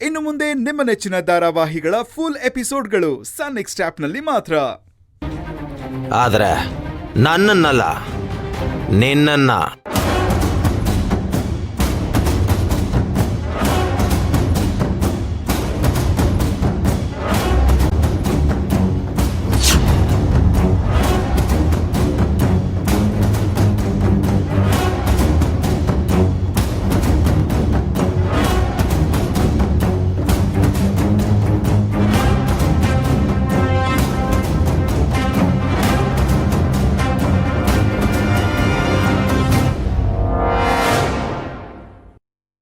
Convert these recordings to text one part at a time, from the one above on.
ಇನ್ನು ಮುಂದೆ ನಿಮ್ಮ ನೆಚ್ಚಿನ ಧಾರಾವಾಹಿಗಳ ಫುಲ್ ಎಪಿಸೋಡ್ಗಳು ಸನ್ ನೆಕ್ಸ್ಟ್ ಆಪ್ನಲ್ಲಿ ಮಾತ್ರ. ಆದ್ರೆ ನನ್ನನ್ನಲ್ಲ, ನಿನ್ನನ್ನ.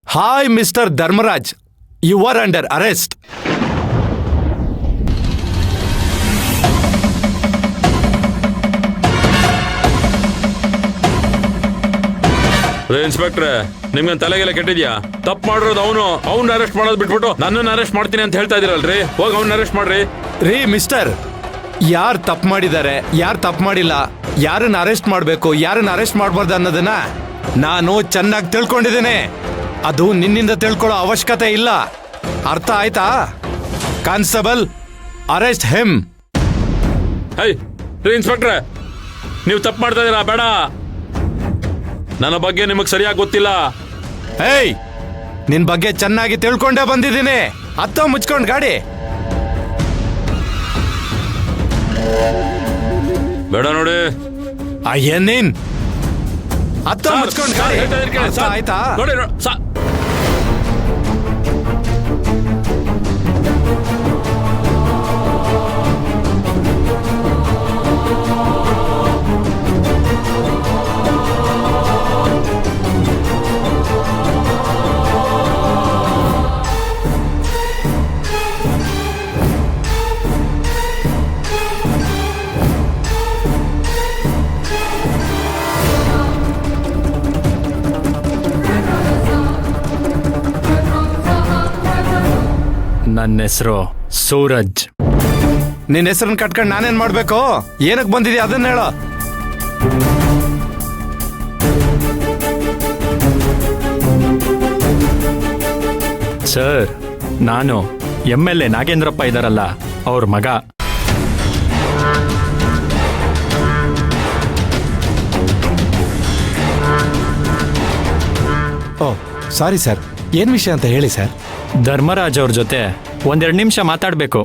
Hi, Mr. Dharmaraj. You are under arrest. ಇನ್ಸ್ಪೆಕ್ಟ್ರೆ, ನಿಮ್ಗೆ ತಲೆಗೆಲ್ಲ ಕೆಟ್ಟಿದ್ಯಾ? ತಪ್ಪು ಮಾಡಿರೋದು ಅವ್ನ ಅರೆಸ್ಟ್ ಮಾಡೋದು ಬಿಟ್ಬಿಟ್ಟು ನನ್ನನ್ನು ಅರೆಸ್ಟ್ ಮಾಡ್ತೀನಿ ಅಂತ ಹೇಳ್ತಾ ಇದೀರಲ್ರಿ. ಹೋಗಿ ಅವ್ನ ಅರೆಸ್ಟ್ ಮಾಡ್ರಿ. ರೀ ಮಿಸ್ಟರ್, ಯಾರು ತಪ್ಪು ಮಾಡಿದ್ದಾರೆ, ಯಾರು ತಪ್ಪು ಮಾಡಿಲ್ಲ, ಯಾರನ್ನ ಅರೆಸ್ಟ್ ಮಾಡಬೇಕು, ಯಾರನ್ನ ಅರೆಸ್ಟ್ ಮಾಡಬಾರ್ದು ಅನ್ನೋದನ್ನ ನಾನು ಚೆನ್ನಾಗಿ ತಿಳ್ಕೊಂಡಿದ್ದೇನೆ. ಅದು ನಿನ್ನಿಂದ ತಿಳ್ಕೊಳ್ಳೋ ಅವಶ್ಯಕತೆ ಇಲ್ಲ. ಅರ್ಥ ಆಯ್ತಾ? Constable, arrest him. ಹೈ ರೀ ಇನ್ಸ್ಪೆಕ್ಟ್ರೆ, ನೀವು ತಪ್ಪು ಮಾಡ್ತಾ ಇದೀರಾ. ಬೇಡ, ನನ್ನ ಬಗ್ಗೆ ನಿಮಗೆ ಸರಿಯಾಗಿ ಗೊತ್ತಿಲ್ಲ. ಹೇಯ್, ನಿನ್ ಬಗ್ಗೆ ಚೆನ್ನಾಗಿ ತಿಳ್ಕೊಂಡೇ ಬಂದಿದ್ದೀನಿ. ಹತ್ತೋ ಮುಚ್ಕೊಂಡು ಗಾಡಿ. ಬೇಡ ನೋಡಿ. ಅಯ್ಯನ್ನೇನ್ ಹತ್ತೋ ಮುಚ್ಕೊಂಡು ಗಾಡಿ. ಅರ್ಥ ಆಯ್ತಾ? ನೋಡಿ ನನ್ನ ಹೆಸರು ಸೂರಜ್. ನಿನ್ನ ಹೆಸರನ್ನ ಕಟ್ಕೊಂಡು ನಾನೇನ್ ಮಾಡ್ಬೇಕು? ಏನಕ್ಕೆ ಬಂದಿದ್ಯಾ ಅದನ್ನ ಹೇಳೋ. ಸರ್, ನಾನು MLA ನಾಗೇಂದ್ರಪ್ಪ ಇದ್ದಾರಲ್ಲ, ಅವ್ರ ಮಗ. ಓ ಸಾರಿ ಸರ್, ಏನ್ ವಿಷಯ ಅಂತ ಹೇಳಿ ಸರ್. ಧರ್ಮರಾಜ್ ಅವ್ರ ಜೊತೆ ಒಂದೆರಡು ನಿಮಿಷ ಮಾತಾಡಬೇಕು.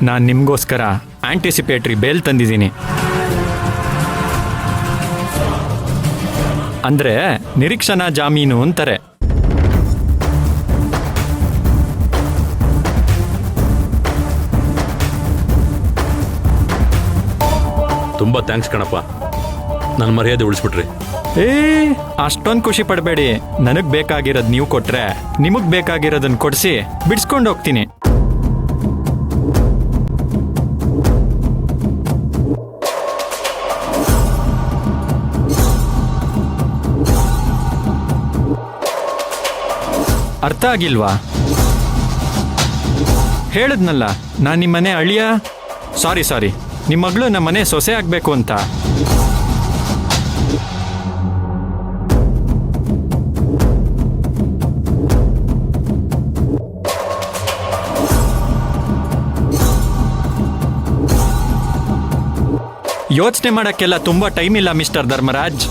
ನಾನು ನಿಮಗೋಸ್ಕರ ಆಂಟಿಸಿಪೇಟ್ರಿ ಬೇಲ್ ತಂದಿದ್ದೀನಿ. ಅಂದ್ರೆ ನಿರೀಕ್ಷಣಾ ಜಾಮೀನು ಅಂತಾರೆ. ತುಂಬಾ ಥ್ಯಾಂಕ್ಸ್ ಕಣಪ್ಪ, ನನ್ನ ಮರ್ಯಾದೆ ಉಳಿಸ್ಬಿಟ್ರಿ. ಅಷ್ಟೊಂದು ಖುಷಿ ಪಡಬೇಡಿ. ನನಗ್ ಬೇಕಾಗಿರೋದು ನೀವು ಕೊಟ್ರೆ, ನಿಮಗ್ ಬೇಕಾಗಿರೋದನ್ನ ಕೊಡಿಸಿ ಬಿಡಿಸ್ಕೊಂಡು ಹೋಗ್ತೀನಿ. ಅರ್ಥ ಆಗಿಲ್ವಾ? ಹೇಳಿದ್ನಲ್ಲ, ನಾನು ನಿಮ್ಮನೆ ಅಳಿಯ, ಸಾರಿ ನಿಮ್ಮ ಮಗಳು ನಮ್ಮನೆ ಸೊಸೆ ಆಗ್ಬೇಕು ಅಂತ. ಯೋಚನೆ ಮಾಡಕ್ಕೆಲ್ಲ ತುಂಬಾ ಟೈಮ್ ಇಲ್ಲ ಮಿಸ್ಟರ್ ಧರ್ಮರಾಜ್.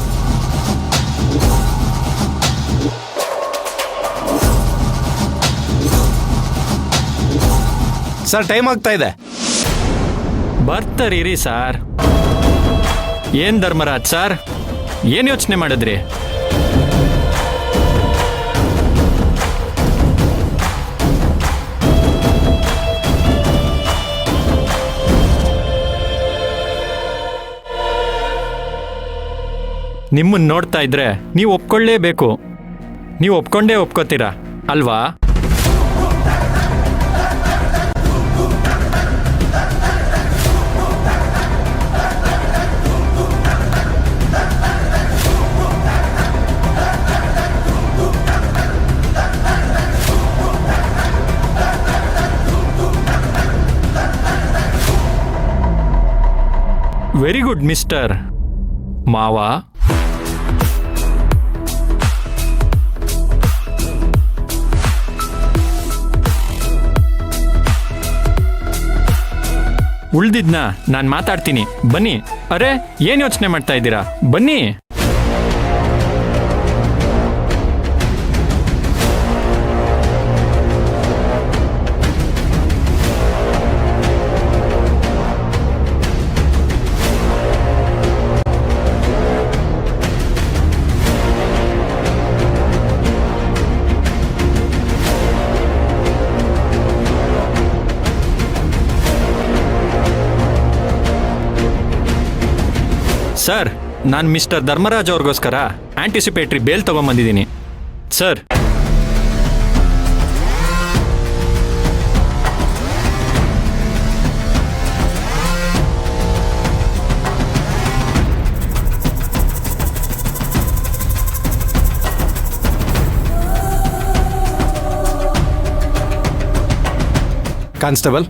ಸರ್, ಟೈಮ್ ಆಗ್ತಾ ಇದೆ. ಬರ್ತಾರಿರಿ ಸರ್. ಏನ್ ಧರ್ಮರಾಜ್ ಸರ್, ಏನ್ ಯೋಚನೆ ಮಾಡಿದ್ರಿ? ನಿಮ್ಮನ್ನ ನೋಡ್ತಾ ಇದ್ರೆ ನೀವು ಒಪ್ಕೊಳ್ಳೇಬೇಕು. ನೀವು ಒಪ್ಕೊಂಡೇ ಒಪ್ಕೋತೀರಾ ಅಲ್ವಾ? ವೆರಿ ಗುಡ್ ಮಿಸ್ಟರ್ ಮಾವ. ಉಳ್ದಿದ್ನ ನಾನು ಮಾತಾಡ್ತೀನಿ, ಬನ್ನಿ. ಅರೆ, ಏನ್ ಯೋಚನೆ ಮಾಡ್ತಾ ಇದ್ದೀರಾ, ಬನ್ನಿ. ಸರ್, ನಾನು ಮಿಸ್ಟರ್ ಧರ್ಮರಾಜ್ ಅವ್ರಿಗೋಸ್ಕರ ಆಂಟಿಸಿಪೇಟ್ರಿ ಬೇಲ್ ತಗೊಂಬಂದಿದ್ದೀನಿ ಸರ್. ಕಾನ್ಸ್ಟೇಬಲ್,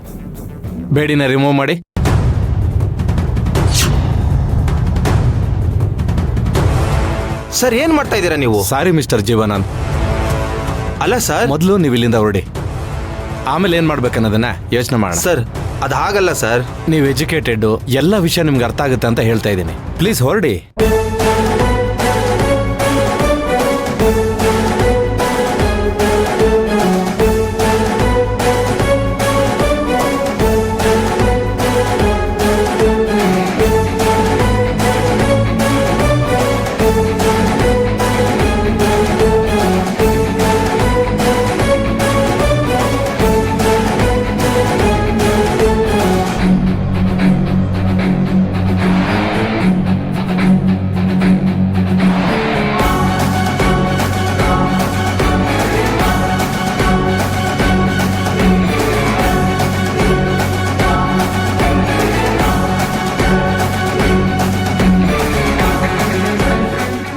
ಬೇಡಿನ ರಿಮೂವ್ ಮಾಡಿ. ಸರ್, ಏನ್ ಮಾಡ್ತಾ ಇದ್ದೀರಾ ನೀವು? Sorry Mr Jeevanand. ಅಲ್ಲ ಸರ್, ಮೊದಲು ನೀವು ಇಲ್ಲಿಂದ ಹೊರಡಿ, ಆಮೇಲೆ ಏನ್ ಮಾಡ್ಬೇಕನ್ನೋದನ್ನ ಯೋಚನೆ ಮಾಡೋಣ. ಸರ್ ಅದು ಹಾಗಲ್ಲ ಸರ್. ನೀವು ಎಜುಕೇಟೆಡ್, ಎಲ್ಲ ವಿಷಯ ನಿಮ್ಗೆ ಅರ್ಥ ಆಗುತ್ತೆ ಅಂತ ಹೇಳ್ತಾ ಇದ್ದೀನಿ. ಪ್ಲೀಸ್ ಹೊರಡಿ.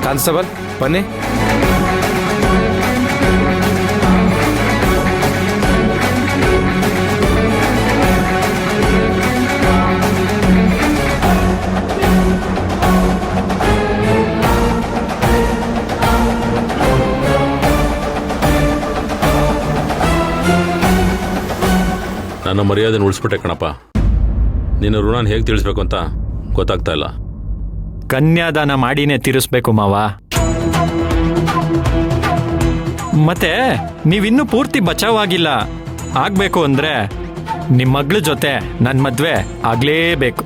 ಕಾನ್ಸ್ಟೇಬಲ್, ಬನ್ನಿ. ನನ್ನ ಮರ್ಯಾದೆನ ಉಳಿಸ್ಬಿಟ್ಟೆ ಕಣಪ್ಪ. ನಿನ್ನ ಋಣನ ಹೇಗೆ ತಿಳಿಸ್ಬೇಕು ಅಂತ ಗೊತ್ತಾಗ್ತಾ ಇಲ್ಲ. ಕನ್ಯಾದಾನ ಮಾಡಿನೇ ತೀರಿಸ್ಬೇಕು ಮಾವ. ಮತ್ತೆ ನೀವಿನ್ನೂ ಪೂರ್ತಿ ಬಚಾವಾಗಿಲ್ಲ. ಆಗ್ಬೇಕು ಅಂದ್ರೆ ನಿಮ್ಮ ಮಗಳ ಜೊತೆ ನನ್ನ ಮದ್ವೆ ಆಗ್ಲೇಬೇಕು.